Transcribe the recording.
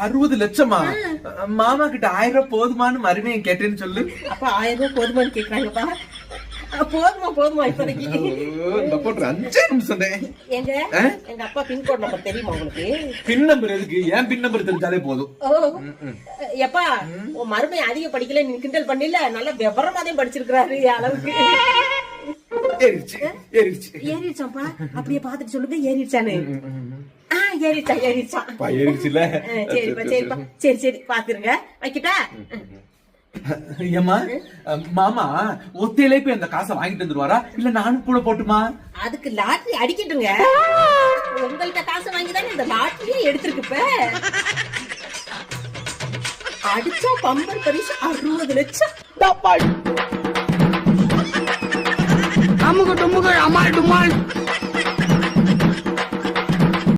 60 லட்சமா? மாமா கிட்ட 1000 ரூபாய் போதுமான்னு மறுபடியும் கேட்டேன்னு சொல்லு. அப்ப 1000 ரூபாய் போதுமான்னு கேக்குறாங்கப்பா. போதுமா இப்போதைக்கு. 5 நிமிஷம். எங்க அப்பா பின்கோட் நம்பர் தெரியுமா உங்களுக்கு? பின் நம்பர் எதுக்கு? ஏன் பின் நம்பர் தெரிஞ்சாலே போதும். எப்பா உன் மருமை அதிக படிக்கல, நீ கிண்டல் பண்ணல, நல்லா விவரமாதான் படிச்சிருக்காரு அளவுக்கு. ஏறிடுச்சாப்பா? அப்படியே பாத்துட்டு சொல்லுங்க ஏறிடுச்சான்னு. ஏறிடுச்சுல. சரிப்பா சரி பாத்துருங்க. வைக்கிட்டா? ஏமா மாமா ஒத்தையிலே போய் அந்த காசை வாங்கிட்டு வந்துருவாரா, இல்ல நானும் கூட போட்டுமா? அதுக்கு லாட்டரி அடிக்கட்டுங்க. உங்கள்கிட்ட காசை வாங்கிதானே இந்த லாட்டரியே எடுத்திருக்கு. இப்ப அடிச்சா பம்பர் பரிசு 60 லட்சம். அமுக டுமுக அமால் டுமால்.